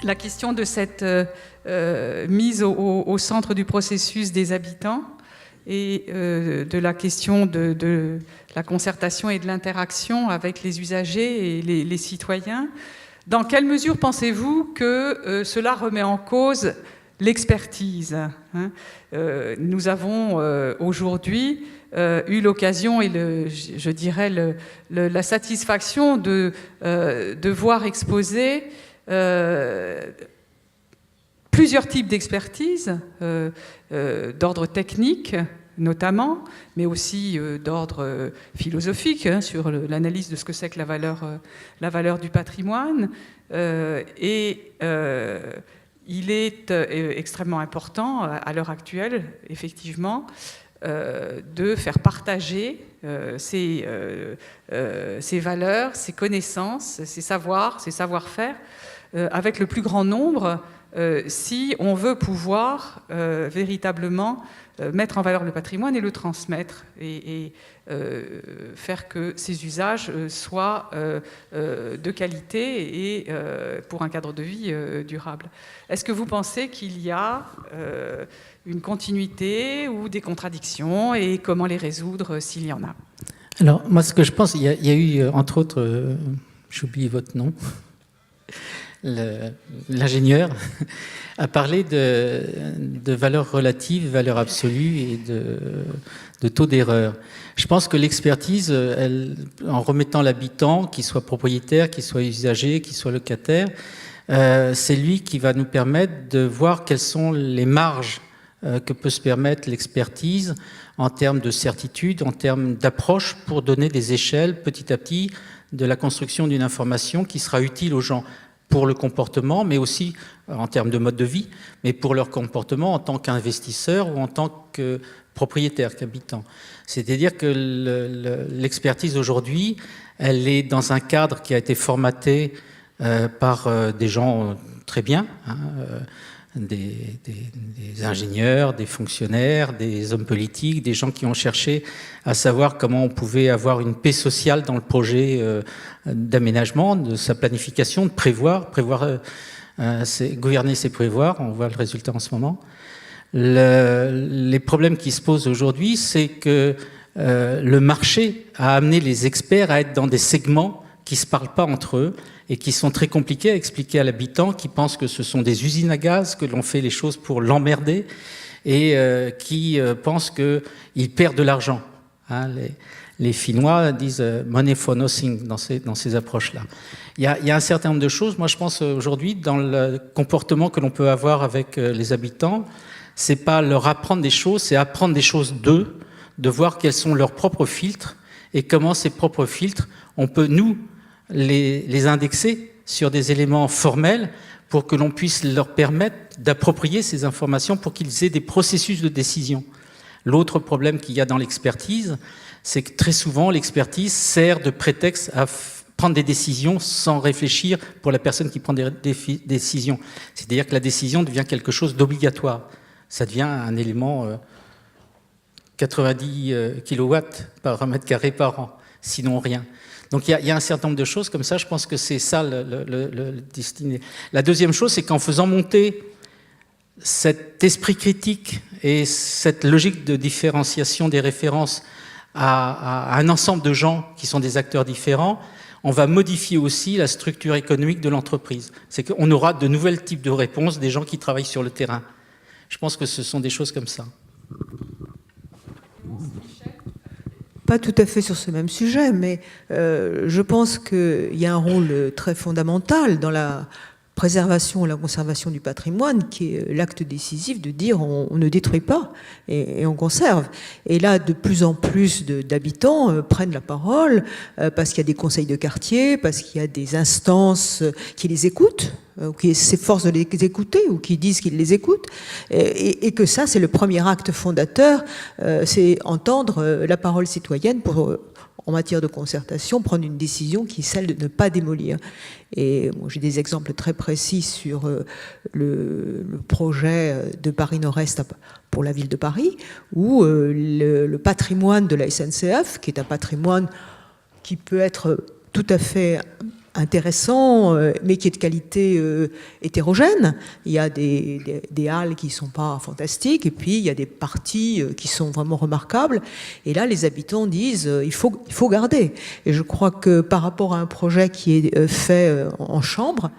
la question de cette mise au centre du processus des habitants et de la question de la concertation et de l'interaction avec les usagers et les citoyens. Dans quelle mesure pensez-vous que cela remet en cause l'expertise, hein? Nous avons aujourd'hui eu l'occasion et je dirais la satisfaction de voir exposer plusieurs types d'expertise, d'ordre technique notamment, mais aussi d'ordre philosophique, hein, sur l'analyse de ce que c'est que la valeur du patrimoine. Il est extrêmement important à l'heure actuelle, effectivement, de faire partager ces valeurs, ces connaissances, ces savoirs, ces savoir-faire avec le plus grand nombre si on veut pouvoir véritablement mettre en valeur le patrimoine et le transmettre et faire que ces usages soient de qualité et pour un cadre de vie durable. Est-ce que vous pensez qu'il y a une continuité ou des contradictions et comment les résoudre s'il y en a? Alors, moi, ce que je pense, il y a eu, entre autres, j'oublie votre nom, l'ingénieur a parlé de valeurs relatives, valeurs absolues et de taux d'erreur. Je pense que l'expertise, en remettant l'habitant, qu'il soit propriétaire, qu'il soit usager, qu'il soit locataire, c'est lui qui va nous permettre de voir quelles sont les marges que peut se permettre l'expertise en termes de certitude, en termes d'approche pour donner des échelles petit à petit de la construction d'une information qui sera utile aux gens pour le comportement, mais aussi en termes de mode de vie, mais pour leur comportement en tant qu'investisseur ou en tant que propriétaire, qu'habitant. C'est-à-dire que l'expertise aujourd'hui, elle est dans un cadre qui a été formaté par des gens très bien, hein, des ingénieurs, des fonctionnaires, des hommes politiques, des gens qui ont cherché à savoir comment on pouvait avoir une paix sociale dans le projet d'aménagement, de sa planification, de prévoir, gouverner c'est prévoir, on voit le résultat en ce moment. Les problèmes qui se posent aujourd'hui, c'est que le marché a amené les experts à être dans des segments qui ne se parlent pas entre eux et qui sont très compliqués à expliquer à l'habitant, qui pense que ce sont des usines à gaz, que l'on fait les choses pour l'emmerder et qui pense qu'il perd de l'argent. Hein, les Finnois disent « money for nothing » dans ces approches-là. Il y a un certain nombre de choses, moi je pense aujourd'hui, dans le comportement que l'on peut avoir avec les habitants, c'est pas leur apprendre des choses, c'est apprendre des choses d'eux, de voir quels sont leurs propres filtres et comment ces propres filtres, on peut, nous, les indexer sur des éléments formels pour que l'on puisse leur permettre d'approprier ces informations pour qu'ils aient des processus de décision. L'autre problème qu'il y a dans l'expertise, c'est que très souvent, l'expertise sert de prétexte à prendre des décisions sans réfléchir pour la personne qui prend des décisions. C'est-à-dire que la décision devient quelque chose d'obligatoire. Ça devient un élément 90 kW par mètre carré par an, sinon rien. Donc il y a un certain nombre de choses comme ça, je pense que c'est ça le destiné. La deuxième chose, c'est qu'en faisant monter cet esprit critique et cette logique de différenciation des références à un ensemble de gens qui sont des acteurs différents, on va modifier aussi la structure économique de l'entreprise. C'est qu'on aura de nouveaux types de réponses des gens qui travaillent sur le terrain. Je pense que ce sont des choses comme ça. Pas tout à fait sur ce même sujet, mais je pense qu'il y a un rôle très fondamental dans la préservation et la conservation du patrimoine, qui est l'acte décisif de dire on ne détruit pas et on conserve. Et là, de plus en plus d'habitants prennent la parole parce qu'il y a des conseils de quartier, parce qu'il y a des instances qui les écoutent, ou qui s'efforcent de les écouter, ou qui disent qu'ils les écoutent, et que ça, c'est le premier acte fondateur, c'est entendre la parole citoyenne pour, en matière de concertation, prendre une décision qui est celle de ne pas démolir. Et bon, j'ai des exemples très précis sur le projet de Paris Nord-Est pour la ville de Paris, où le patrimoine de la SNCF, qui est un patrimoine qui peut être tout à fait intéressant, mais qui est de qualité hétérogène. Il y a des halles qui ne sont pas fantastiques, et puis il y a des parties qui sont vraiment remarquables. Et là, les habitants disent il faut garder. Et je crois que par rapport à un projet qui est fait en chambre,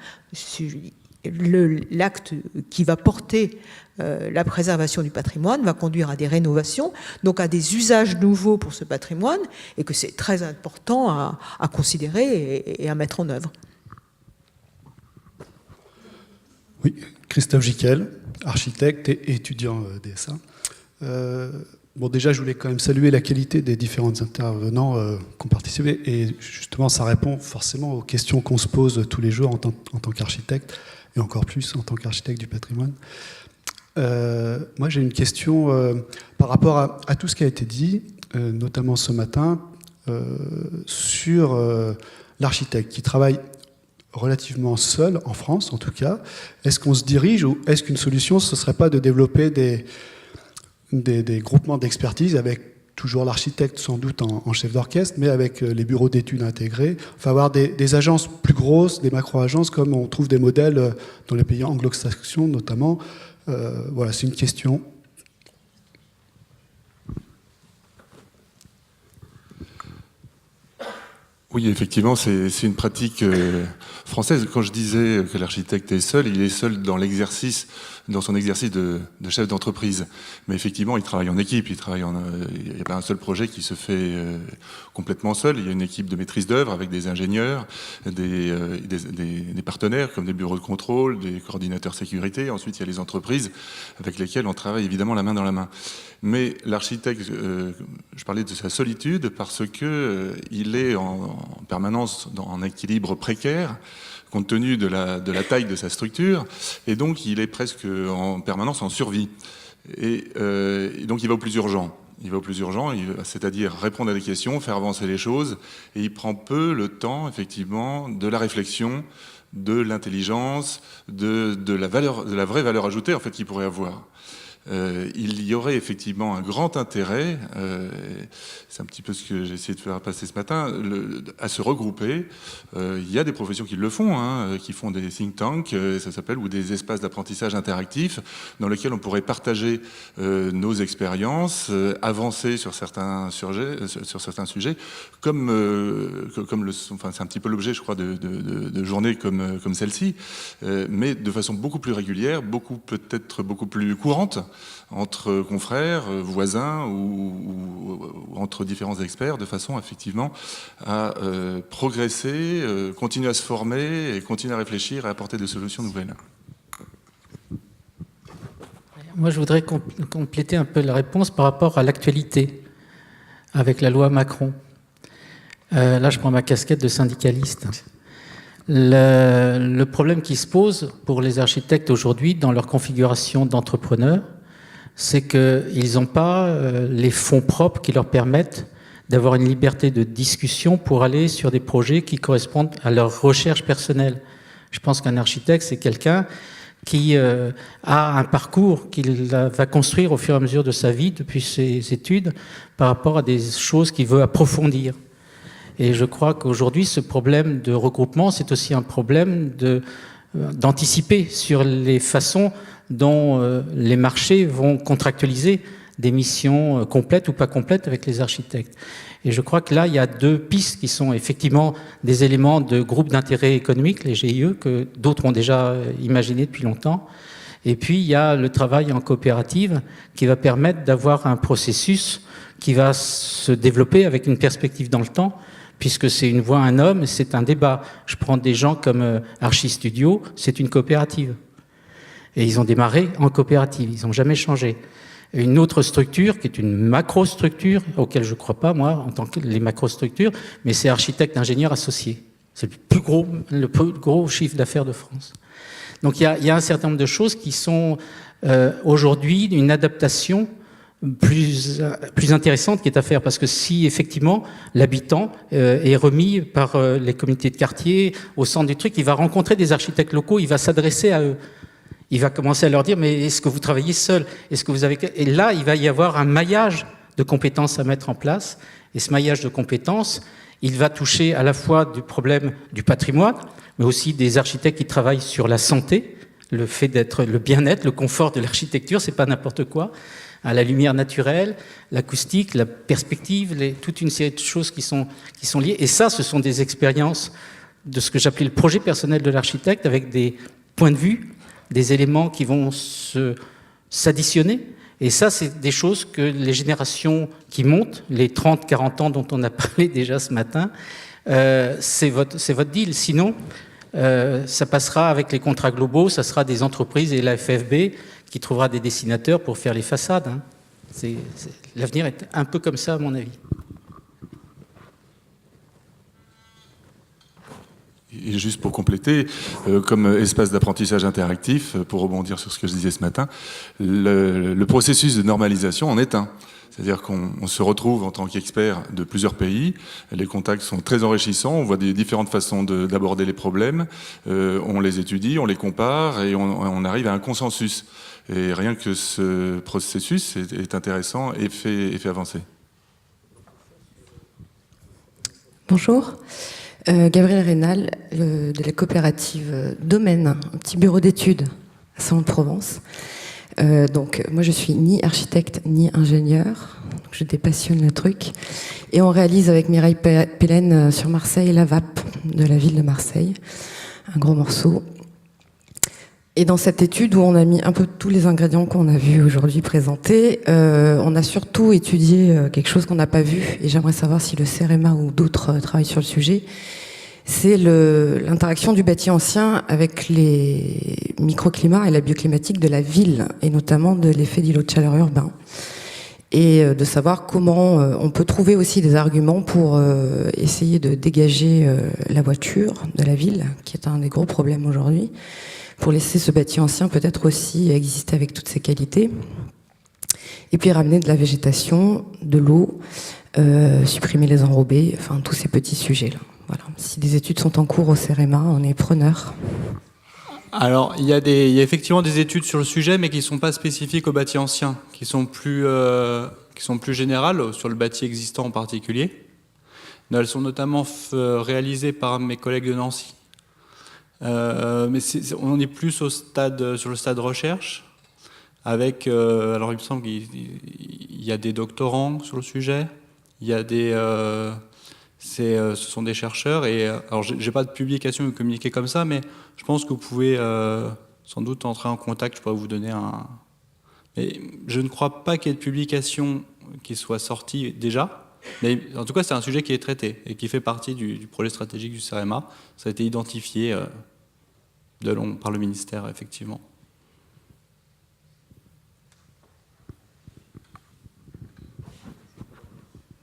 l'acte qui va porter la préservation du patrimoine va conduire à des rénovations, donc à des usages nouveaux pour ce patrimoine, et que c'est très important à considérer et à mettre en œuvre. Oui, Christophe Jiquel, architecte et étudiant DSA. Bon, déjà, je voulais quand même saluer la qualité des différents intervenants qui ont participé, et justement, ça répond forcément aux questions qu'on se pose tous les jours en tant qu'architecte, et encore plus en tant qu'architecte du patrimoine. Moi, j'ai une question par rapport à tout ce qui a été dit, notamment ce matin, sur l'architecte qui travaille relativement seul, en France en tout cas. Est-ce qu'on se dirige, ou est-ce qu'une solution, ce ne serait pas de développer des groupements d'expertise avec toujours l'architecte sans doute en chef d'orchestre, mais avec les bureaux d'études intégrés, enfin avoir des agences plus grosses, des macro-agences, comme on trouve des modèles dans les pays anglo-saxons notamment. Voilà, c'est une question. Oui, effectivement, c'est une pratique française. Quand je disais que l'architecte est seul, il est seul dans son exercice de chef d'entreprise. Mais effectivement, il travaille en équipe. Il n'y a pas un seul projet qui se fait complètement seul. Il y a une équipe de maîtrise d'œuvre avec des ingénieurs, des partenaires comme des bureaux de contrôle, des coordinateurs sécurité. Ensuite, il y a les entreprises avec lesquelles on travaille évidemment la main dans la main. Mais l'architecte, je parlais de sa solitude parce que il est en permanence en équilibre précaire, compte tenu de la taille de sa structure, et donc il est presque en permanence en survie. Et donc il va au plus urgent. C'est-à-dire répondre à des questions, faire avancer les choses, et il prend peu le temps, effectivement, de la réflexion, de l'intelligence, de la vraie valeur ajoutée, en fait, qu'il pourrait avoir. Il y aurait effectivement un grand intérêt, c'est un petit peu ce que j'ai essayé de faire passer ce matin, à se regrouper. Il y a des professions qui le font, qui font des think tanks, ça s'appelle, ou des espaces d'apprentissage interactifs, dans lesquels on pourrait partager nos expériences, avancer sur certains sujets, comme c'est un petit peu l'objet, je crois, de journées comme celle-ci, mais de façon beaucoup plus régulière, peut-être beaucoup plus courante, entre confrères, voisins ou entre différents experts, de façon effectivement à progresser, continuer à se former et continuer à réfléchir et à apporter des solutions nouvelles. Moi, je voudrais compléter un peu la réponse par rapport à l'actualité avec la loi Macron. Là, je prends ma casquette de syndicaliste. Le problème qui se pose pour les architectes aujourd'hui dans leur configuration d'entrepreneurs, c'est qu'ils n'ont pas les fonds propres qui leur permettent d'avoir une liberté de discussion pour aller sur des projets qui correspondent à leur recherche personnelle. Je pense qu'un architecte, c'est quelqu'un qui a un parcours qu'il va construire au fur et à mesure de sa vie, depuis ses études, par rapport à des choses qu'il veut approfondir. Et je crois qu'aujourd'hui, ce problème de regroupement, c'est aussi un problème d'anticiper sur les façons dont les marchés vont contractualiser des missions complètes ou pas complètes avec les architectes. Et je crois que là, il y a deux pistes qui sont effectivement des éléments de groupes d'intérêt économique, les GIE, que d'autres ont déjà imaginé depuis longtemps. Et puis, il y a le travail en coopérative qui va permettre d'avoir un processus qui va se développer avec une perspective dans le temps, puisque c'est une voix, un homme, c'est un débat. Je prends des gens comme Archi Studio, c'est une coopérative. Et ils ont démarré en coopérative, ils n'ont jamais changé. Une autre structure, qui est une macro-structure, auquel je ne crois pas, moi, en tant que les macro-structures, mais c'est architecte ingénieur associé. C'est le plus gros chiffre d'affaires de France. Donc il y a un certain nombre de choses qui sont aujourd'hui une adaptation plus intéressante qui est à faire, parce que si effectivement l'habitant est remis par les comités de quartier au centre du truc, il va rencontrer des architectes locaux, il va s'adresser à eux. Il va commencer à leur dire, mais est-ce que vous travaillez seul? Est-ce que vous avez... Et là, il va y avoir un maillage de compétences à mettre en place. Et ce maillage de compétences, Il va toucher à la fois du problème du patrimoine, mais aussi des architectes qui travaillent sur la santé, le fait d'être le bien-être, le confort de l'architecture, c'est pas n'importe quoi, à la lumière naturelle, l'acoustique, la perspective, toute une série de choses qui sont liées. Et ça, ce sont des expériences de ce que j'appelais le projet personnel de l'architecte, avec des points de vue, des éléments qui vont s'additionner. Et ça, c'est des choses que les générations qui montent, les 30-40 ans dont on a parlé déjà ce matin, c'est votre deal. Sinon, ça passera avec les contrats globaux, ça sera des entreprises et la FFB qui trouvera des dessinateurs pour faire les façades. Hein. L'avenir est un peu comme ça, à mon avis. Et juste pour compléter, comme espace d'apprentissage interactif, pour rebondir sur ce que je disais ce matin, le processus de normalisation en est un. C'est-à-dire qu'on se retrouve en tant qu'expert de plusieurs pays, les contacts sont très enrichissants, on voit des différentes façons d'aborder les problèmes, on les étudie, on les compare et on arrive à un consensus. Et rien que ce processus est intéressant et fait avancer. Bonjour. Gabrielle Rénal, de la coopérative Domaine, un petit bureau d'études à Saint-Provence. Donc, moi, je suis ni architecte ni ingénieur, donc je dépassionne le truc. Et on réalise avec Mireille Pélène sur Marseille la VAP de la ville de Marseille, un gros morceau. Et dans cette étude où on a mis un peu tous les ingrédients qu'on a vus aujourd'hui présentés, on a surtout étudié quelque chose qu'on n'a pas vu, et j'aimerais savoir si le CEREMA ou d'autres travaillent sur le sujet, c'est l'interaction du bâti ancien avec les microclimats et la bioclimatique de la ville, et notamment de l'effet d'îlot de chaleur urbain. Et de savoir comment on peut trouver aussi des arguments pour essayer de dégager la voiture de la ville, qui est un des gros problèmes aujourd'hui, pour laisser ce bâti ancien peut-être aussi exister avec toutes ses qualités. Et puis ramener de la végétation, de l'eau, supprimer les enrobés, enfin tous ces petits sujets-là. Voilà. Si des études sont en cours au CEREMA, on est preneur. Alors, il y a effectivement des études sur le sujet, mais qui ne sont pas spécifiques au bâti ancien, qui sont plus générales, sur le bâti existant en particulier. Elles sont notamment réalisées par mes collègues de Nancy. Mais on est plus sur le stade recherche, avec, alors il me semble qu'il y a des doctorants sur le sujet, il y a ce sont des chercheurs, et alors j'ai pas de publication ou communiqué comme ça, mais je pense que vous pouvez sans doute entrer en contact, je pourrais vous donner un... Mais je ne crois pas qu'il y ait de publication qui soit sortie déjà, mais en tout cas c'est un sujet qui est traité et qui fait partie du projet stratégique du CEREMA. Ça a été identifié par le ministère, effectivement.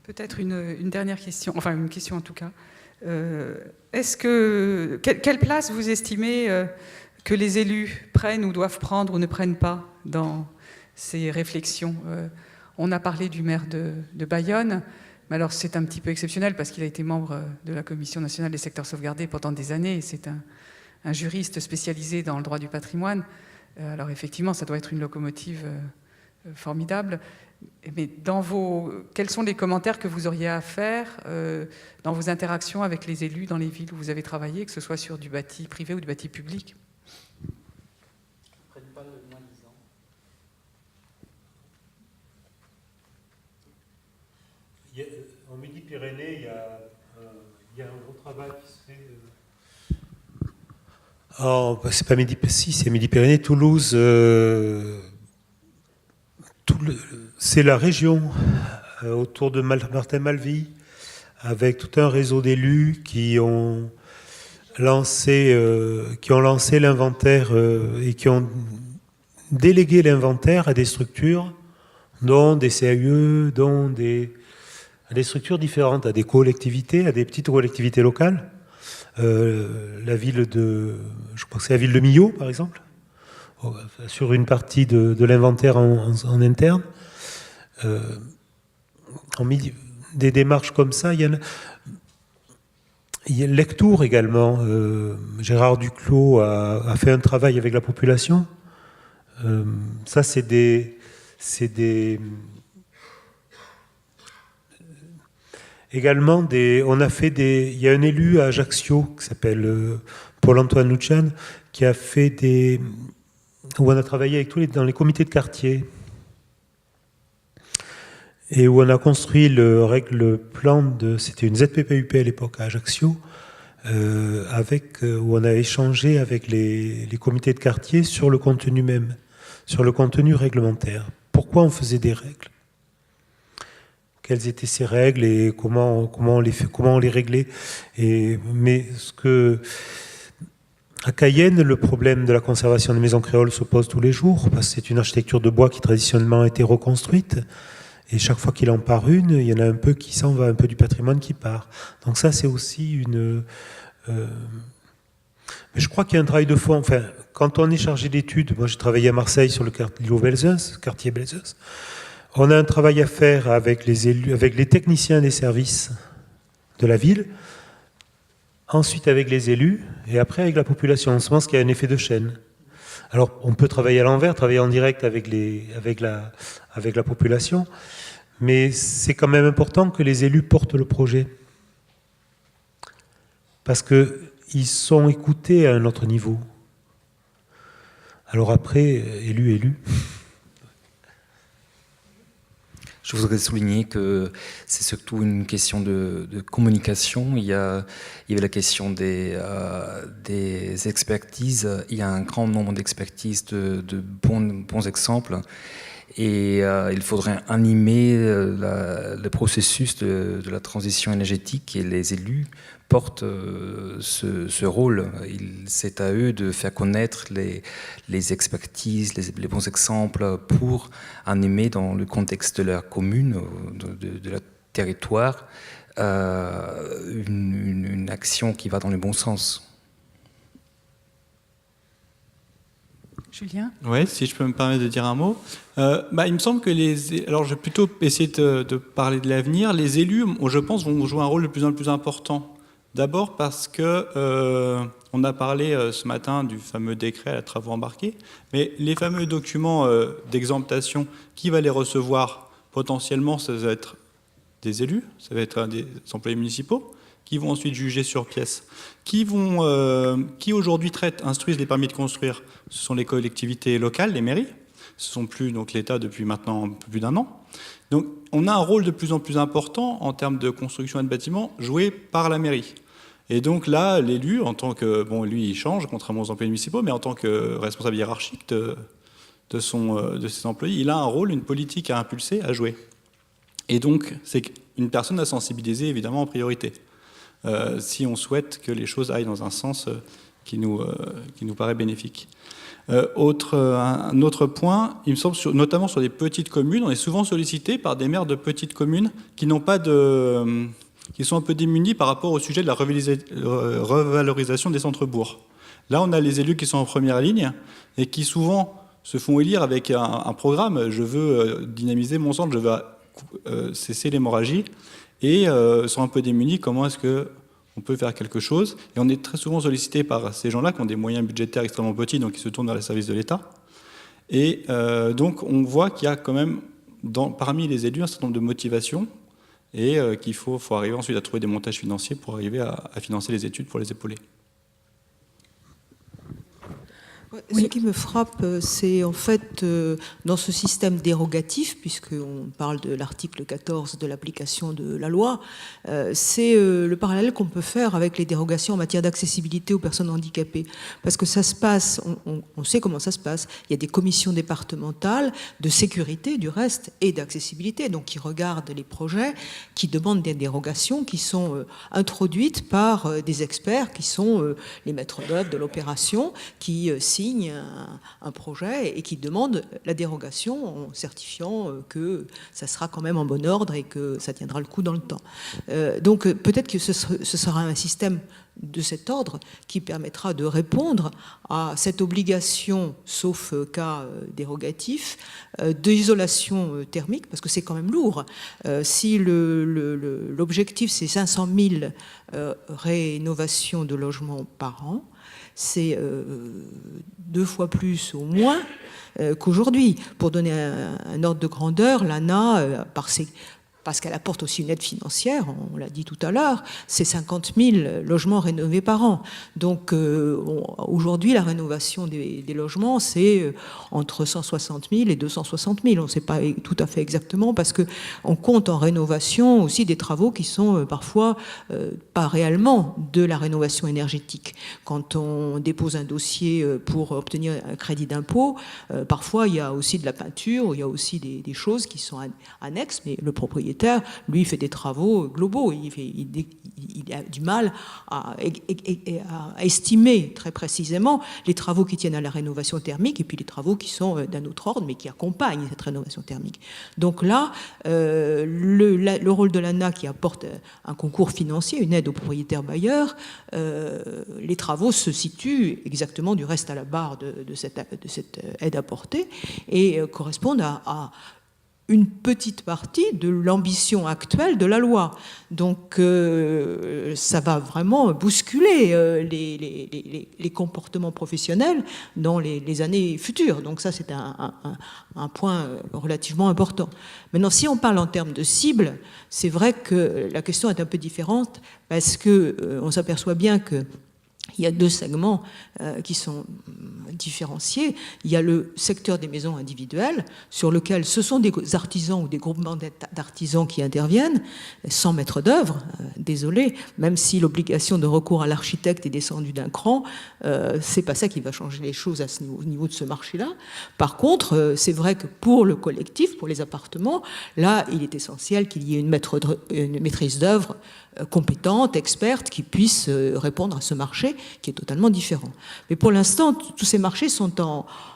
Peut-être une dernière question, enfin une question en tout cas. Quelle place vous estimez que les élus prennent ou doivent prendre ou ne prennent pas dans ces réflexions? On a parlé du maire de Bayonne, mais alors c'est un petit peu exceptionnel parce qu'il a été membre de la Commission nationale des secteurs sauvegardés pendant des années, et c'est un juriste spécialisé dans le droit du patrimoine. Alors effectivement, ça doit être une locomotive formidable. Mais quels sont les commentaires que vous auriez à faire dans vos interactions avec les élus dans les villes où vous avez travaillé, que ce soit sur du bâti privé ou du bâti public? En Midi-Pyrénées, il y a un gros travail qui se fait. C'est pas Midi-Pyrénées, c'est Midi-Pyrénées, Toulouse. C'est la région autour de Martin Malvy, avec tout un réseau d'élus qui ont lancé l'inventaire et qui ont délégué l'inventaire à des structures, dont des CAE, dont à des structures différentes, à des collectivités, à des petites collectivités locales. La ville je crois que c'est la ville de Millau, par exemple, sur une partie de l'inventaire en interne. Des démarches comme ça, il y a Lectour également. Gérard Duclos a fait un travail avec la population. Ça, c'est des... également il y a un élu à Ajaccio qui s'appelle Paul-Antoine Lucian qui a fait où on a travaillé avec dans les comités de quartier et où on a construit le plan c'était une ZPPUP à l'époque à Ajaccio, où on a échangé avec les comités de quartier sur le contenu même, sur le contenu réglementaire. Pourquoi on faisait des règles ? Quelles étaient ces règles et comment on les réglait. À Cayenne, le problème de la conservation des maisons créoles se pose tous les jours, parce que c'est une architecture de bois qui traditionnellement a été reconstruite. Et chaque fois qu'il en part une, il y en a un peu qui s'en va, un peu du patrimoine qui part. Donc ça, c'est aussi mais je crois qu'il y a un travail de fond. Enfin, quand on est chargé d'études, moi j'ai travaillé à Marseille sur le quartier Belzunce, on a un travail à faire avec les élus, avec les techniciens des services de la ville, ensuite avec les élus, et après avec la population. On pense qu'il y a un effet de chaîne. Alors, on peut travailler à l'envers, travailler en direct avec la population, mais c'est quand même important que les élus portent le projet. Parce qu'ils sont écoutés à un autre niveau. Alors après, élu. Je voudrais souligner que c'est surtout une question de communication. Il y avait la question des expertises. Il y a un grand nombre d'expertises, de bons exemples. Et il faudrait animer le processus de la transition énergétique, et les élus portent ce rôle. C'est à eux de faire connaître les expertises, les bons exemples pour animer dans le contexte de leur commune, de leur territoire, une action qui va dans le bon sens. Julien ? Oui, si je peux me permettre de dire un mot. Il me semble que alors je vais plutôt essayer de parler de l'avenir. Les élus, je pense, vont jouer un rôle de plus en plus important. D'abord parce que on a parlé ce matin du fameux décret à la travaux embarqués, mais les fameux documents d'exemptation, qui va les recevoir potentiellement? Ça va être des élus, ça va être des employés municipaux, qui vont ensuite juger sur pièce, qui aujourd'hui instruisent les permis de construire. Ce sont les collectivités locales, les mairies. Ce ne sont plus donc l'État depuis maintenant un peu plus d'1 an. Donc on a un rôle de plus en plus important en termes de construction et de bâtiments joué par la mairie. Et donc là, l'élu, en tant que... Bon, lui, il change, contrairement aux employés municipaux, mais en tant que responsable hiérarchique de ses employés, il a un rôle, une politique à impulser, à jouer. Et donc, c'est une personne à sensibiliser, évidemment, en priorité. Si on souhaite que les choses aillent dans un sens qui nous paraît bénéfique. Un autre point, il me semble, notamment sur des petites communes, on est souvent sollicité par des maires de petites communes qui n'ont pas qui sont un peu démunis par rapport au sujet de la revalorisation des centres-bourgs. Là, on a les élus qui sont en première ligne et qui souvent se font élire avec un programme. Je veux dynamiser mon centre, je veux cesser l'hémorragie, et sont un peu démunis. Comment est-ce qu'on peut faire quelque chose? Et on est très souvent sollicité par ces gens-là qui ont des moyens budgétaires extrêmement petits, donc ils se tournent vers les services de l'État. Et donc on voit qu'il y a quand même parmi les élus un certain nombre de motivations, et qu'il faut arriver ensuite à trouver des montages financiers pour arriver à financer les études pour les épauler. Ce qui me frappe, c'est en fait dans ce système dérogatif, puisqu'on parle de l'article 14 de l'application de la loi, c'est le parallèle qu'on peut faire avec les dérogations en matière d'accessibilité aux personnes handicapées. Parce que ça se passe, on sait comment ça se passe. Il y a des commissions départementales de sécurité, du reste, et d'accessibilité, donc qui regardent les projets, qui demandent des dérogations qui sont introduites par des experts qui sont les maîtres d'œuvre de l'opération, qui signe un projet et qui demande la dérogation en certifiant que ça sera quand même en bon ordre et que ça tiendra le coup dans le temps. Donc peut-être que ce sera un système de cet ordre qui permettra de répondre à cette obligation, sauf cas dérogatif, d'isolation thermique, parce que c'est quand même lourd. Si l'objectif c'est 500 000 rénovations de logements par an, c'est 2 fois plus au moins qu'aujourd'hui. Pour donner un ordre de grandeur, l'ANA, par ses parce qu'elle apporte aussi une aide financière, on l'a dit tout à l'heure, c'est 50 000 logements rénovés par an. Donc aujourd'hui, la rénovation des logements, c'est entre 160 000 et 260 000. On ne sait pas tout à fait exactement, parce qu'on compte en rénovation aussi des travaux qui sont parfois pas réellement de la rénovation énergétique. Quand on dépose un dossier pour obtenir un crédit d'impôt, parfois il y a aussi de la peinture, il y a aussi des choses qui sont annexes, mais le propriétaire, lui, il fait des travaux globaux. Il a du mal à estimer très précisément les travaux qui tiennent à la rénovation thermique et puis les travaux qui sont d'un autre ordre, mais qui accompagnent cette rénovation thermique. Donc là, le rôle de l'ANA, qui apporte un concours financier, une aide aux propriétaires bailleurs, les travaux se situent exactement du reste à la barre de cette aide apportée et correspondent à une petite partie de l'ambition actuelle de la loi. Donc ça va vraiment bousculer les comportements professionnels dans les années futures. Donc ça, c'est un point relativement important. Maintenant, si on parle en termes de cible, c'est vrai que la question est un peu différente, parce qu'on s'aperçoit bien que il y a deux segments qui sont différenciés. Il y a le secteur des maisons individuelles, sur lequel ce sont des artisans ou des groupements d'artisans qui interviennent, sans maître d'œuvre, désolé, même si l'obligation de recours à l'architecte est descendue d'un cran, c'est pas ça qui va changer les choses au niveau de ce marché-là. Par contre, c'est vrai que pour le collectif, pour les appartements, là, il est essentiel qu'il y ait une maîtrise d'œuvre compétente, experte, qui puisse répondre à ce marché qui est totalement différent. Mais pour l'instant, tous ces marchés sont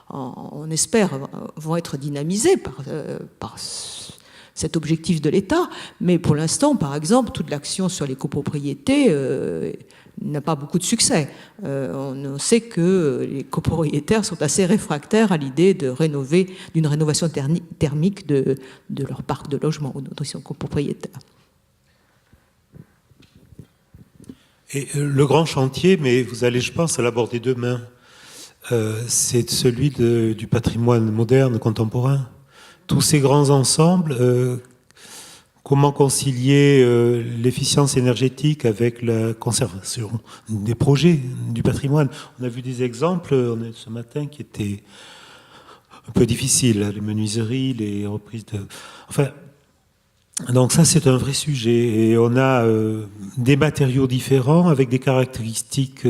on espère, vont être dynamisés par cet objectif de l'État. Mais pour l'instant, par exemple, toute l'action sur les copropriétés n'a pas beaucoup de succès. On sait que les copropriétaires sont assez réfractaires à l'idée d'une rénovation thermique de leur parc de logements ou de son copropriétaire. Et le grand chantier, mais vous allez, je pense, l'aborder demain, c'est celui du patrimoine moderne, contemporain. Tous ces grands ensembles, comment concilier l'efficience énergétique avec la conservation des projets, du patrimoine. On a vu des exemples ce matin qui étaient un peu difficiles, les menuiseries, les reprises de... Enfin, donc ça, c'est un vrai sujet. Et on a des matériaux différents avec des caractéristiques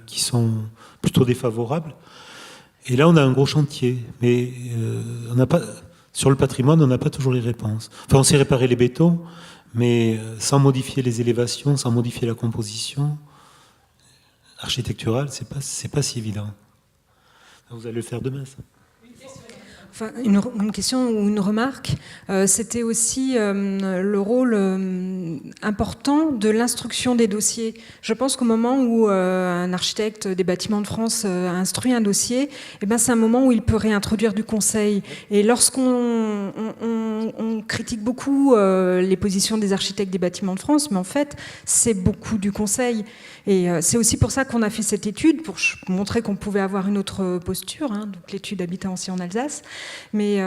qui sont plutôt défavorables. Et là, on a un gros chantier. Mais on n'a pas, sur le patrimoine, on n'a pas toujours les réponses. Enfin, on sait réparer les bétons, mais sans modifier les élévations, sans modifier la composition architecturale, c'est pas si évident. Vous allez le faire demain, ça. Enfin, une question ou une remarque, c'était aussi le rôle important de l'instruction des dossiers. Je pense qu'au moment où un architecte des Bâtiments de France instruit un dossier, eh ben, c'est un moment où il peut réintroduire du conseil. Et lorsqu'on critique beaucoup les positions des architectes des Bâtiments de France, mais en fait, c'est beaucoup du conseil. Et c'est aussi pour ça qu'on a fait cette étude, pour montrer qu'on pouvait avoir une autre posture, hein, donc l'étude Habitat aussi en Alsace. Mais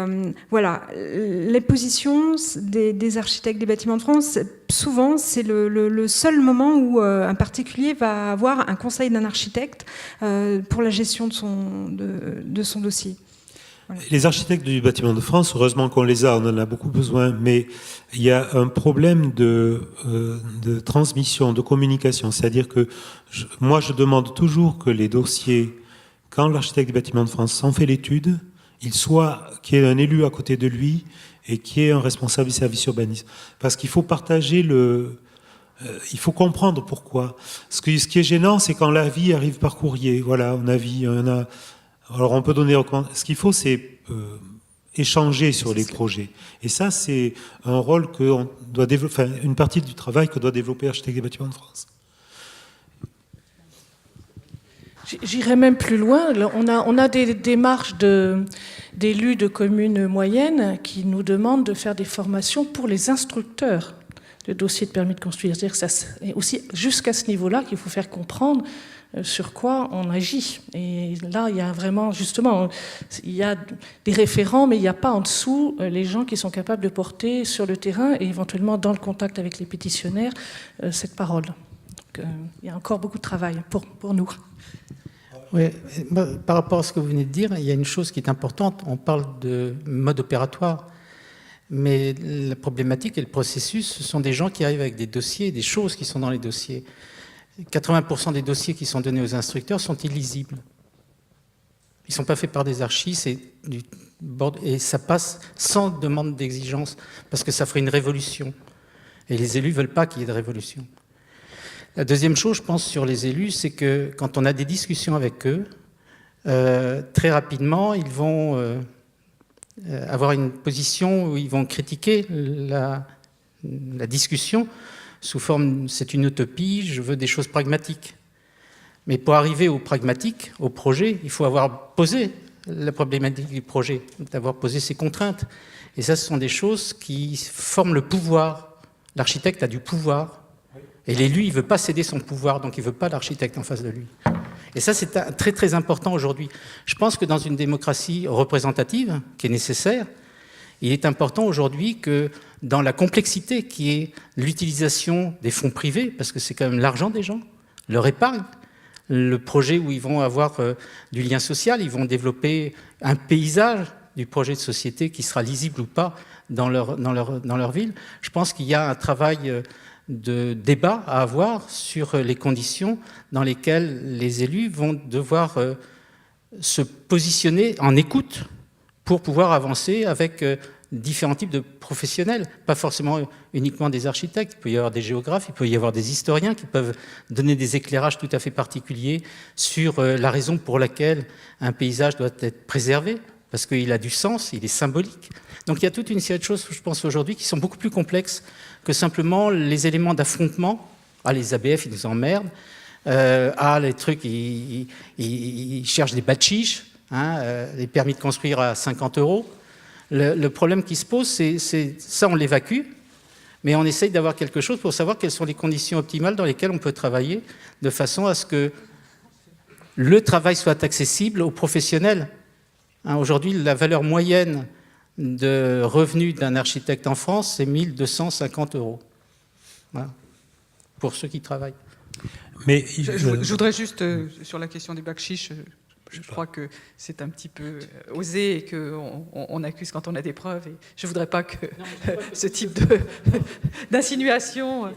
voilà, les positions des architectes des Bâtiments de France, souvent, c'est le seul moment où un particulier va avoir un conseil d'un architecte pour la gestion de son dossier. Voilà. Les architectes du Bâtiment de France, heureusement qu'on les a, on en a beaucoup besoin, mais il y a un problème de transmission, de communication. C'est-à-dire que moi, je demande toujours que les dossiers, quand l'architecte du Bâtiment de France en fait l'étude, qu'il y ait un élu à côté de lui et qu'il y ait un responsable du service urbanisme. Parce qu'il faut partager il faut comprendre pourquoi. Ce qui est gênant, c'est quand l'avis arrive par courrier. Voilà, alors on peut donner des recommandations. Ce qu'il faut, c'est échanger sur les projets. Et ça, c'est un rôle que doit développer, une partie du travail que doit développer l'architecte des Bâtiments de France. J'irais même plus loin. On a des démarches d'élus de communes moyennes qui nous demandent de faire des formations pour les instructeurs de dossiers de permis de construire. C'est-à-dire que c'est aussi jusqu'à ce niveau-là qu'il faut faire comprendre sur quoi on agit. Et là, il y a vraiment, justement, il y a des référents, mais il n'y a pas en dessous les gens qui sont capables de porter sur le terrain et éventuellement dans le contact avec les pétitionnaires cette parole. Donc, il y a encore beaucoup de travail pour nous. Oui, par rapport à ce que vous venez de dire, il y a une chose qui est importante. On parle de mode opératoire, mais la problématique et le processus, ce sont des gens qui arrivent avec des dossiers, des choses qui sont dans les dossiers. 80% des dossiers qui sont donnés aux instructeurs sont illisibles. Ils ne sont pas faits par des archis, et ça passe sans demande d'exigence, parce que ça ferait une révolution. Et les élus ne veulent pas qu'il y ait de révolution. La deuxième chose, je pense, sur les élus, c'est que quand on a des discussions avec eux, très rapidement, ils vont avoir une position où ils vont critiquer la discussion sous forme, c'est une utopie, je veux des choses pragmatiques. Mais pour arriver au pragmatique, au projet, il faut avoir posé la problématique du projet, d'avoir posé ses contraintes. Et ça, ce sont des choses qui forment le pouvoir. L'architecte a du pouvoir. Et l'élu, il ne veut pas céder son pouvoir, donc il ne veut pas l'architecte en face de lui. Et ça, c'est très très important aujourd'hui. Je pense que dans une démocratie représentative, qui est nécessaire, il est important aujourd'hui que dans la complexité qui est l'utilisation des fonds privés, parce que c'est quand même l'argent des gens, leur épargne, le projet où ils vont avoir du lien social, ils vont développer un paysage du projet de société qui sera lisible ou pas dans leur ville. Je pense qu'il y a un travail de débat à avoir sur les conditions dans lesquelles les élus vont devoir se positionner en écoute pour pouvoir avancer avec différents types de professionnels, pas forcément uniquement des architectes, il peut y avoir des géographes, il peut y avoir des historiens qui peuvent donner des éclairages tout à fait particuliers sur la raison pour laquelle un paysage doit être préservé, parce qu'il a du sens, il est symbolique. Donc il y a toute une série de choses, je pense, aujourd'hui, qui sont beaucoup plus complexes que simplement les éléments d'affrontement. Ah, les ABF, ils nous emmerdent. Les trucs, ils cherchent des batchiches, les permis de construire à 50 €. Le problème qui se pose, c'est ça, on l'évacue, mais on essaye d'avoir quelque chose pour savoir quelles sont les conditions optimales dans lesquelles on peut travailler, de façon à ce que le travail soit accessible aux professionnels. Aujourd'hui, la valeur moyenne de revenus d'un architecte en France, c'est 1 250 €. Voilà. Pour ceux qui travaillent. Mais je voudrais juste, sur la question des bacs-chiches, je crois que c'est un petit peu osé et qu'on accuse quand on a des preuves. Et je ne voudrais pas que ce type d'insinuation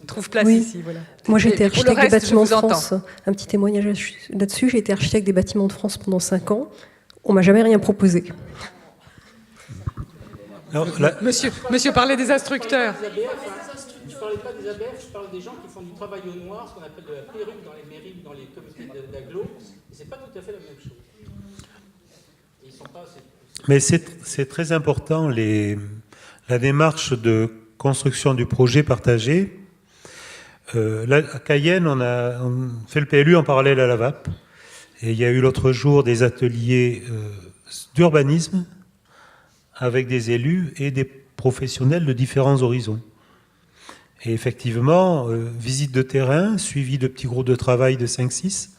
trouve place ici. Voilà. Moi, j'ai été architecte des bâtiments de France. Un petit témoignage là-dessus. J'ai été architecte des bâtiments de France pendant 5 ans. On ne m'a jamais rien proposé. Alors, monsieur parlait des instructeurs. Je ne parlais pas des ABF, je parle des gens qui font du travail au noir, ce qu'on appelle de la perruque dans les mairies, dans les comités d'agglo. Ce n'est pas tout à fait la même chose. Ils sont pas assez... Mais c'est très important, la démarche de construction du projet partagé. Là, à Cayenne, on fait le PLU en parallèle à la VAP. Et il y a eu l'autre jour des ateliers d'urbanisme avec des élus et des professionnels de différents horizons. Et effectivement, visite de terrain, suivi de petits groupes de travail de 5-6.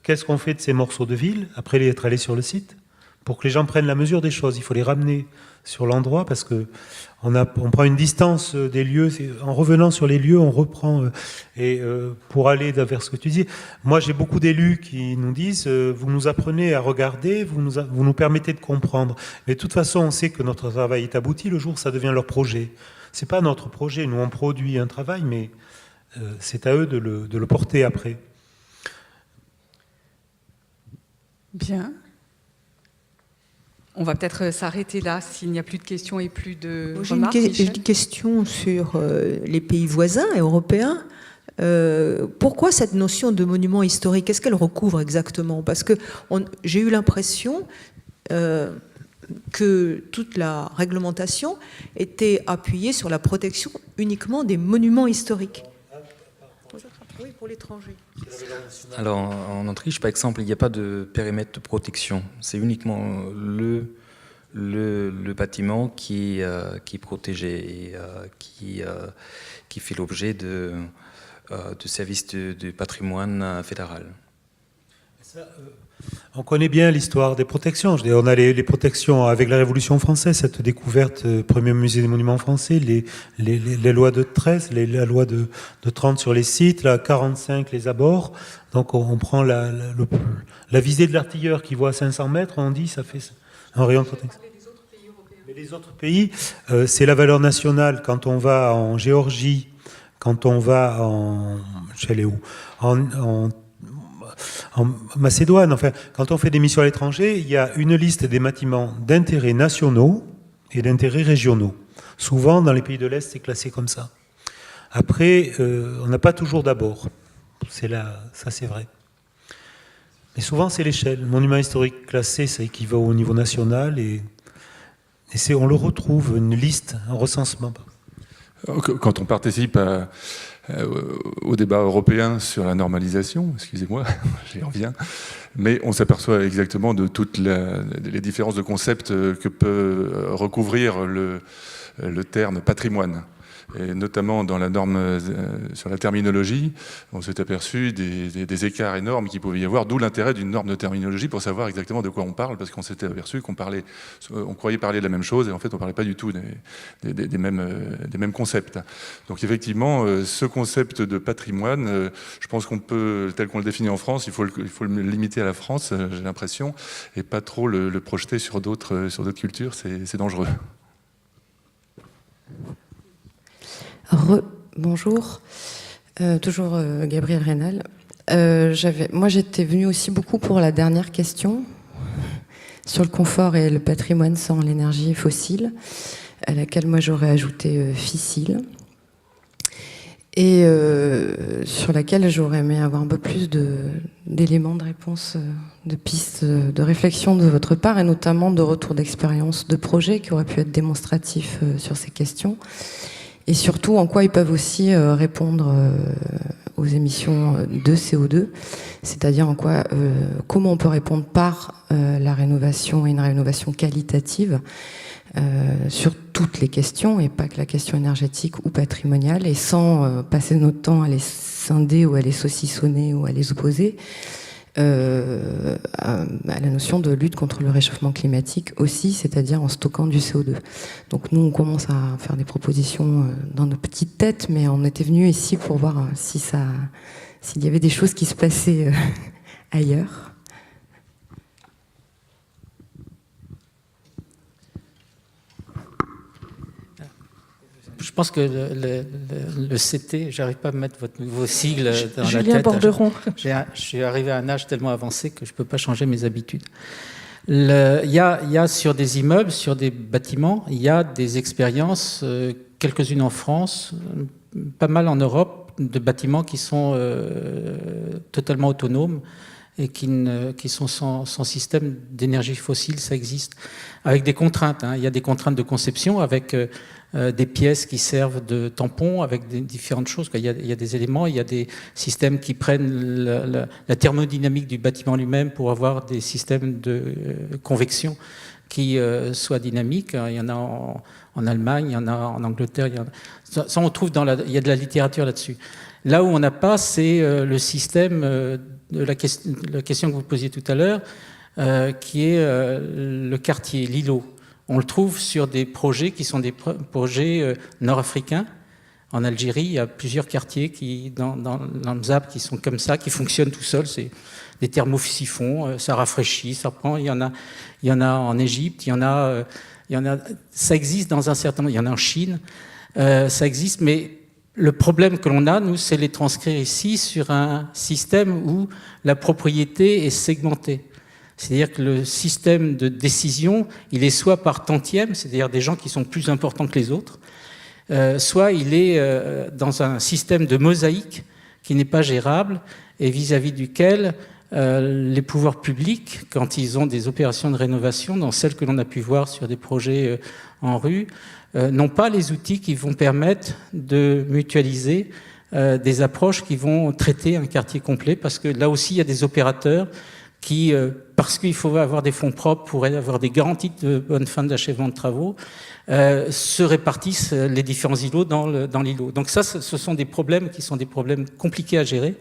Qu'est-ce qu'on fait de ces morceaux de ville, après être allé sur le site, pour que les gens prennent la mesure des choses? Il faut les ramener sur l'endroit, parce qu'on prend une distance des lieux. En revenant sur les lieux, on reprend. Pour aller vers ce que tu dis, moi j'ai beaucoup d'élus qui nous disent vous nous apprenez à regarder, vous nous permettez de comprendre. Mais de toute façon, on sait que notre travail est abouti le jour où ça devient leur projet. Ce n'est pas notre projet, nous on produit un travail, mais c'est à eux de le porter après. Bien. On va peut-être s'arrêter là s'il n'y a plus de questions et plus de remarques. J'ai une question sur les pays voisins européens. Pourquoi cette notion de monument historique? Qu'est-ce qu'elle recouvre exactement? Parce que j'ai eu l'impression que toute la réglementation était appuyée sur la protection uniquement des monuments historiques. Oui, pour l'étranger. Alors, en Autriche, par exemple, il n'y a pas de périmètre de protection. C'est uniquement le bâtiment qui est protégé et qui fait l'objet du service du patrimoine fédéral. On connaît bien l'histoire des protections. On a les protections avec la Révolution française, cette découverte, premier musée des monuments français, les lois de 13, la loi de 30 sur les sites, la 45 les abords. Donc on prend la visée de l'artilleur qui voit à 500 mètres, on dit ça fait un rayon de protection. Mais les autres pays, c'est la valeur nationale. Quand on va en Géorgie, quand on va en Macédoine, enfin, quand on fait des missions à l'étranger, il y a une liste des bâtiments d'intérêt nationaux et d'intérêts régionaux. Souvent, dans les pays de l'Est, c'est classé comme ça. Après, on n'a pas toujours d'abord. Ça, c'est vrai. Mais souvent, c'est l'échelle. Le monument historique classé, ça équivaut au niveau national et on le retrouve, une liste, un recensement. Quand on participe au débat européen sur la normalisation, excusez-moi, j'y reviens, mais on s'aperçoit exactement de toutes les différences de concepts que peut recouvrir le terme patrimoine. Et notamment dans la norme sur la terminologie, on s'est aperçu des écarts énormes qu'il pouvait y avoir, d'où l'intérêt d'une norme de terminologie pour savoir exactement de quoi on parle, parce qu'on s'était aperçu qu'on croyait parler de la même chose, et en fait on ne parlait pas du tout des mêmes concepts. Donc effectivement, ce concept de patrimoine, je pense qu'on peut, tel qu'on le définit en France, il faut le limiter à la France, j'ai l'impression, et pas trop le projeter sur d'autres cultures, c'est dangereux. Bonjour, toujours Gabrielle Rénal. Moi, j'étais venue aussi beaucoup pour la dernière question sur le confort et le patrimoine sans l'énergie fossile, à laquelle moi j'aurais ajouté fissile, et sur laquelle j'aurais aimé avoir un peu plus d'éléments de réponse, de pistes de réflexion de votre part, et notamment de retour d'expérience de projets qui auraient pu être démonstratifs sur ces questions. Et surtout, en quoi ils peuvent aussi répondre aux émissions de CO2, c'est-à-dire comment on peut répondre par la rénovation et une rénovation qualitative sur toutes les questions, et pas que la question énergétique ou patrimoniale, et sans passer notre temps à les scinder ou à les saucissonner ou à les opposer, à la notion de lutte contre le réchauffement climatique aussi, c'est-à-dire en stockant du CO2. Donc nous, on commence à faire des propositions dans nos petites têtes, mais on était venu ici pour voir s'il y avait des choses qui se passaient ailleurs. Je pense que le CT, j'arrive pas à mettre vos sigles dans la tête. Julien Borderon. Je suis arrivé à un âge tellement avancé que je ne peux pas changer mes habitudes. Il y a sur des immeubles, sur des bâtiments, il y a des expériences, quelques-unes en France, pas mal en Europe, de bâtiments qui sont totalement autonomes et qui sont sans système d'énergie fossile, ça existe. Avec des contraintes, il y a des contraintes de conception, avec des pièces qui servent de tampons, avec différentes choses. Il y a des éléments, il y a des systèmes qui prennent la thermodynamique du bâtiment lui-même pour avoir des systèmes de convection qui soient dynamiques. Il y en a en Allemagne, il y en a en Angleterre. Ça, on trouve il y a de la littérature là-dessus. Là où on n'a pas, c'est le système de la question que vous posiez tout à l'heure, qui est le quartier, l'îlot. On le trouve sur des projets qui sont des projets nord-africains. En Algérie, il y a plusieurs quartiers dans le Mzab qui sont comme ça, qui fonctionnent tout seuls. C'est des thermosiphons, ça rafraîchit, ça prend. Il y en a en Égypte, il y en a. Ça existe dans un certain nombre. Il y en a en Chine. Ça existe, mais le problème que l'on a, nous, c'est les transcrire ici sur un système où la propriété est segmentée. C'est-à-dire que le système de décision, il est soit par tantième, c'est-à-dire des gens qui sont plus importants que les autres, soit il est dans un système de mosaïque qui n'est pas gérable et vis-à-vis duquel les pouvoirs publics, quand ils ont des opérations de rénovation, dans celles que l'on a pu voir sur des projets en rue, n'ont pas les outils qui vont permettre de mutualiser des approches qui vont traiter un quartier complet, parce que là aussi, il y a des opérateurs qui, par parce qu'il faut avoir des fonds propres pour avoir des garanties de bonne fin d'achèvement de travaux, se répartissent les différents îlots dans l'îlot. Donc ça, ce sont des problèmes qui sont des problèmes compliqués à gérer,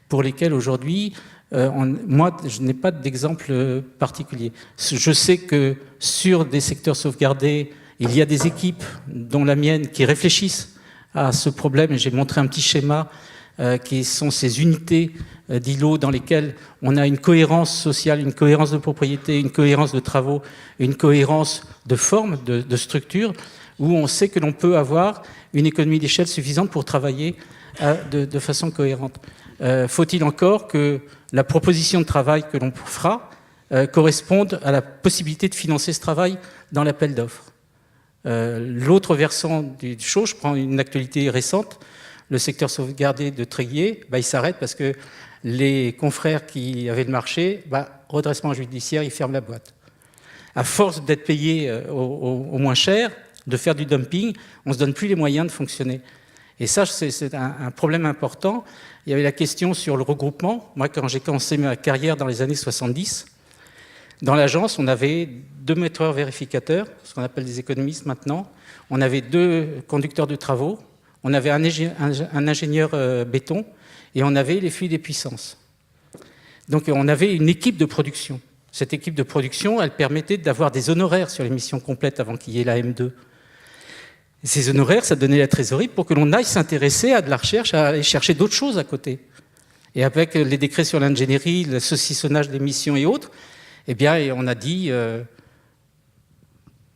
pour lesquels aujourd'hui, moi, je n'ai pas d'exemple particulier. Je sais que sur des secteurs sauvegardés, il y a des équipes, dont la mienne, qui réfléchissent à ce problème, et j'ai montré un petit schéma qui sont ces unités d'îlots dans lesquelles on a une cohérence sociale, une cohérence de propriété, une cohérence de travaux, une cohérence de forme, de structure, où on sait que l'on peut avoir une économie d'échelle suffisante pour travailler de façon cohérente. Faut-il encore que la proposition de travail que l'on fera corresponde à la possibilité de financer ce travail dans l'appel d'offres. L'autre versant du show, je prends une actualité récente, le secteur sauvegardé de Tréguier, il s'arrête parce que les confrères qui avaient le marché, redressement judiciaire, ils ferment la boîte. À force d'être payés au moins cher, de faire du dumping, on ne se donne plus les moyens de fonctionner. Et ça, c'est un problème important. Il y avait la question sur le regroupement. Moi, quand j'ai commencé ma carrière dans les années 70, dans l'agence, on avait 2 maîtres vérificateurs, ce qu'on appelle des économistes maintenant. On avait 2 conducteurs de travaux. On avait un ingénieur béton et on avait les fluides et puissances. Donc on avait une équipe de production. Cette équipe de production, elle permettait d'avoir des honoraires sur les missions complètes avant qu'il y ait la M2. Et ces honoraires, ça donnait la trésorerie pour que l'on aille s'intéresser à de la recherche, à aller chercher d'autres choses à côté. Et avec les décrets sur l'ingénierie, le saucissonnage des missions et autres, eh bien, on a dit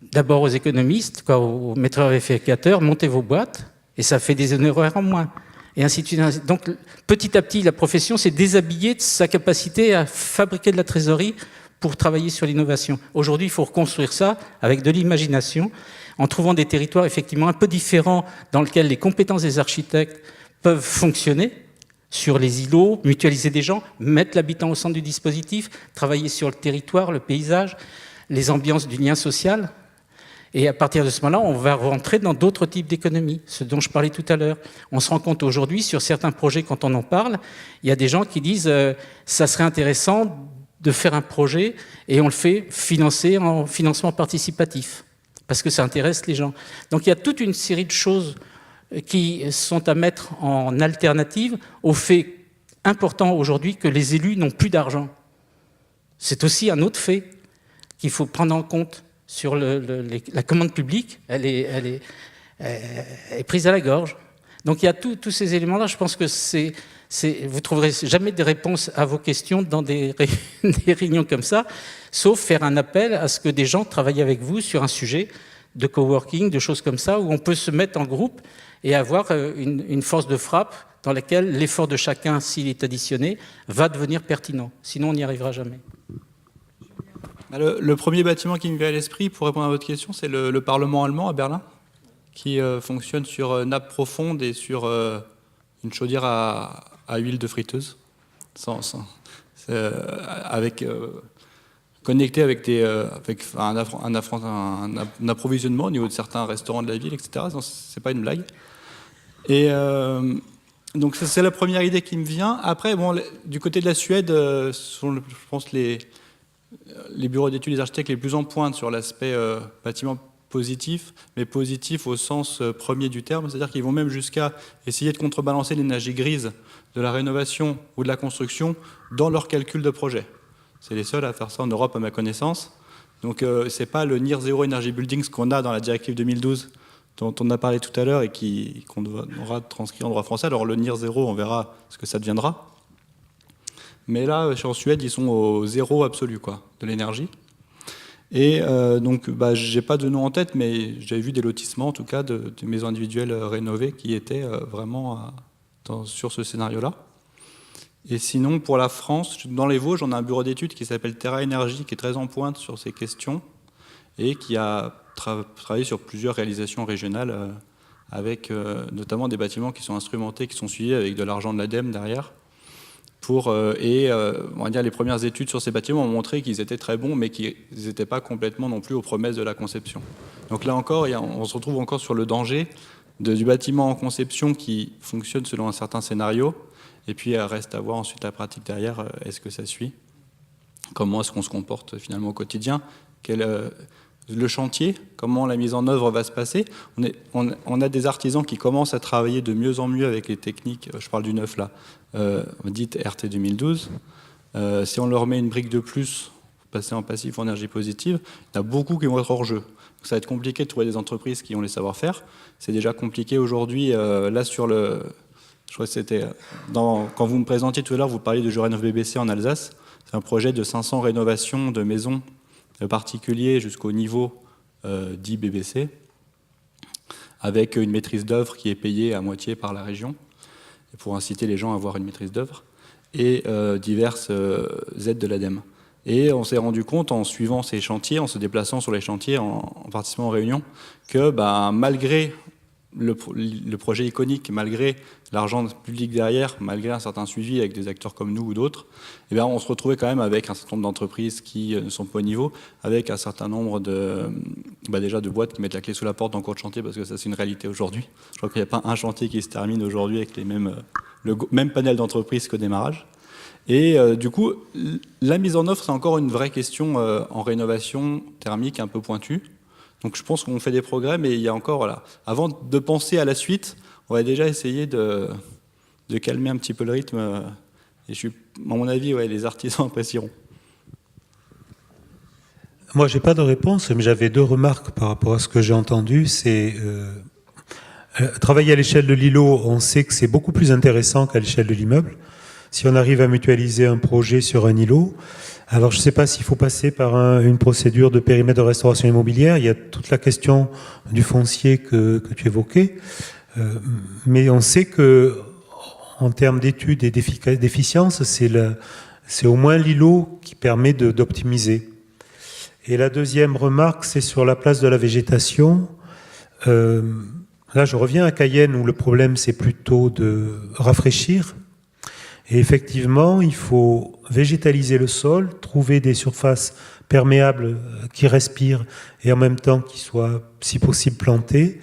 d'abord aux économistes, aux maîtres vérificateurs, montez vos boîtes, et ça fait des honoraires en moins. Et ainsi de suite. Donc, petit à petit, la profession s'est déshabillée de sa capacité à fabriquer de la trésorerie pour travailler sur l'innovation. Aujourd'hui, il faut reconstruire ça avec de l'imagination, en trouvant des territoires effectivement un peu différents dans lesquels les compétences des architectes peuvent fonctionner, sur les îlots, mutualiser des gens, mettre l'habitant au centre du dispositif, travailler sur le territoire, le paysage, les ambiances du lien social. Et à partir de ce moment-là, on va rentrer dans d'autres types d'économies, ce dont je parlais tout à l'heure. On se rend compte aujourd'hui, sur certains projets, quand on en parle, il y a des gens qui disent ça serait intéressant de faire un projet et on le fait financer en financement participatif, parce que ça intéresse les gens. Donc il y a toute une série de choses qui sont à mettre en alternative au fait important aujourd'hui que les élus n'ont plus d'argent. C'est aussi un autre fait qu'il faut prendre en compte. Sur la commande publique, elle est prise à la gorge. Donc il y a tous ces éléments-là. Je pense que vous ne trouverez jamais des réponses à vos questions dans des réunions comme ça, sauf faire un appel à ce que des gens travaillent avec vous sur un sujet de coworking, de choses comme ça, où on peut se mettre en groupe et avoir une force de frappe dans laquelle l'effort de chacun, s'il est additionné, va devenir pertinent. Sinon, on n'y arrivera jamais. Le premier bâtiment qui me vient à l'esprit, pour répondre à votre question, c'est le Parlement allemand à Berlin, qui fonctionne sur nappe profonde et sur une chaudière à huile de friteuse, connecté avec un approvisionnement au niveau de certains restaurants de la ville, etc. C'est pas une blague. Et donc c'est la première idée qui me vient. Après, bon, du côté de la Suède, je pense les bureaux d'études des architectes les plus en pointe sur l'aspect bâtiment positif, mais positif au sens premier du terme, c'est-à-dire qu'ils vont même jusqu'à essayer de contrebalancer l'énergie grise de la rénovation ou de la construction dans leur calcul de projet. C'est les seuls à faire ça en Europe à ma connaissance. Donc c'est pas le NIR Zero Energy Buildings qu'on a dans la directive 2012 dont on a parlé tout à l'heure et qu'on aura transcrit en droit français. Alors le NIR Zero, on verra ce que ça deviendra. Mais là, en Suède, ils sont au zéro absolu de l'énergie. Et donc, j'ai pas de nom en tête, mais j'avais vu des lotissements, en tout cas, de maisons individuelles rénovées qui étaient vraiment sur ce scénario-là. Et sinon, pour la France, dans les Vosges, on a un bureau d'études qui s'appelle Terra Énergie, qui est très en pointe sur ces questions et qui a travaillé sur plusieurs réalisations régionales avec notamment des bâtiments qui sont instrumentés, qui sont suivis avec de l'argent de l'ADEME derrière. On va dire, les premières études sur ces bâtiments ont montré qu'ils étaient très bons, mais qu'ils n'étaient pas complètement non plus aux promesses de la conception. Donc là encore, on se retrouve encore sur le danger du bâtiment en conception qui fonctionne selon un certain scénario, et puis reste à voir ensuite la pratique derrière, est-ce que ça suit? comment est-ce qu'on se comporte finalement au quotidien, le chantier, comment la mise en œuvre va se passer. On a des artisans qui commencent à travailler de mieux en mieux avec les techniques, je parle du neuf là, dites RT 2012. Si on leur met une brique de plus, passer en passif ou en énergie positive, il y en a beaucoup qui vont être hors jeu. Donc ça va être compliqué de trouver des entreprises qui ont les savoir-faire. C'est déjà compliqué aujourd'hui, là sur le... Je crois que c'était... Quand vous me présentiez tout à l'heure, vous parliez de Jurénov BBC en Alsace. C'est un projet de 500 rénovations de maisons particuliers jusqu'au niveau dit BBC, avec une maîtrise d'œuvre qui est payée à moitié par la région, pour inciter les gens à avoir une maîtrise d'œuvre, et diverses aides de l'ADEME. Et on s'est rendu compte, en suivant ces chantiers, en se déplaçant sur les chantiers, en participant aux réunions, que malgré le projet iconique, malgré l'argent public derrière, malgré un certain suivi avec des acteurs comme nous ou d'autres, eh bien, on se retrouvait quand même avec un certain nombre d'entreprises qui ne sont pas au niveau, avec un certain nombre déjà de boîtes qui mettent la clé sous la porte en cours de chantier, parce que ça c'est une réalité aujourd'hui. Je crois qu'il n'y a pas un chantier qui se termine aujourd'hui avec le même panel d'entreprises qu'au démarrage. Et du coup, la mise en œuvre, c'est encore une vraie question en rénovation thermique un peu pointue. Donc je pense qu'on fait des progrès, mais il y a encore, voilà. Avant de penser à la suite, on va déjà essayer de calmer un petit peu le rythme. Et à mon avis, les artisans apprécieront. Moi, j'ai pas de réponse, mais j'avais 2 remarques par rapport à ce que j'ai entendu. C'est travailler à l'échelle de l'îlot, on sait que c'est beaucoup plus intéressant qu'à l'échelle de l'immeuble. Si on arrive à mutualiser un projet sur un îlot, alors je ne sais pas s'il faut passer par une procédure de périmètre de restauration immobilière. Il y a toute la question du foncier que tu évoquais, mais on sait que en termes d'études et d'efficience, c'est au moins l'îlot qui permet d'optimiser. Et la deuxième remarque, c'est sur la place de la végétation. Là, je reviens à Cayenne où le problème, c'est plutôt de rafraîchir. Et effectivement, il faut végétaliser le sol, trouver des surfaces perméables qui respirent et en même temps qui soient, si possible, plantées,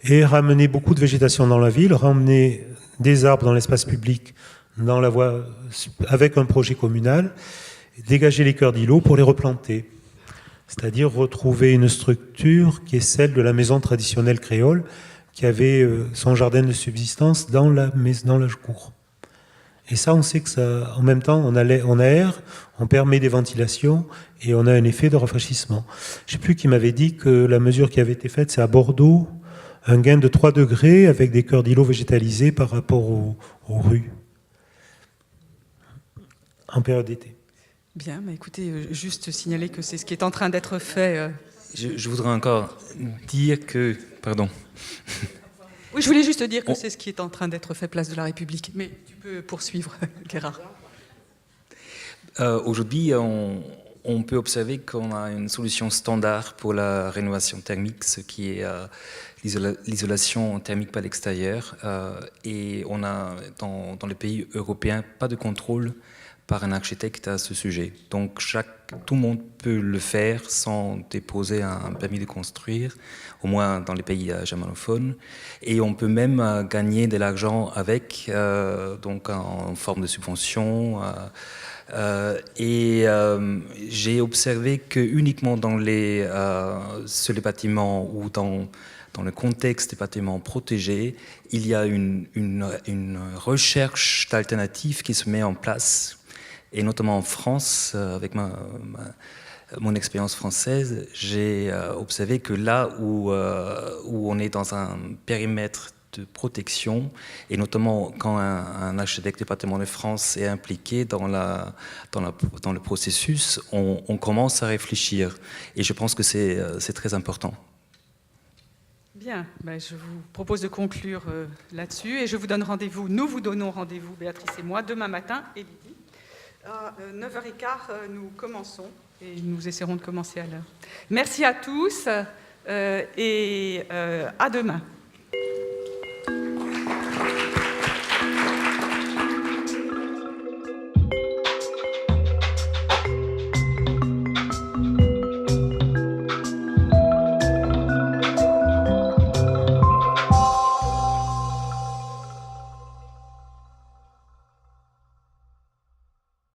et ramener beaucoup de végétation dans la ville, ramener des arbres dans l'espace public, dans la voie, avec un projet communal, dégager les cœurs d'îlots pour les replanter. C'est-à-dire retrouver une structure qui est celle de la maison traditionnelle créole, qui avait son jardin de subsistance dans la cour. Et ça, on sait que ça, en même temps, on aère, on permet des ventilations et on a un effet de rafraîchissement. Je ne sais plus qui m'avait dit que la mesure qui avait été faite, c'est à Bordeaux, un gain de 3 degrés avec des cœurs d'îlots végétalisés par rapport aux rues en période d'été. Bien, écoutez, juste signaler que c'est ce qui est en train d'être fait. Je voudrais encore dire que... Pardon. Oui, je voulais juste dire que c'est ce qui est en train d'être fait place de la République. Mais tu peux poursuivre, Gérard. Aujourd'hui, on peut observer qu'on a une solution standard pour la rénovation thermique, ce qui est l'isolation thermique par l'extérieur. Et on a, dans les pays européens, pas de contrôle par un architecte à ce sujet. Donc tout le monde peut le faire sans déposer un permis de construire, au moins dans les pays germanophones. Et on peut même gagner de l'argent avec, donc en forme de subvention. J'ai observé que uniquement sur les bâtiments ou dans le contexte des bâtiments protégés, il y a une recherche d'alternatives qui se met en place. Et notamment en France, avec mon expérience française, j'ai observé que là où on est dans un périmètre de protection, et notamment quand un architecte département de France est impliqué dans le processus, on commence à réfléchir. Et je pense que c'est très important. Bien, je vous propose de conclure là-dessus, et je vous donne rendez-vous, nous vous donnons rendez-vous, Béatrice et moi, demain matin, et Lydie. À 9h15, nous commençons et nous essaierons de commencer à l'heure. Merci à tous et à demain.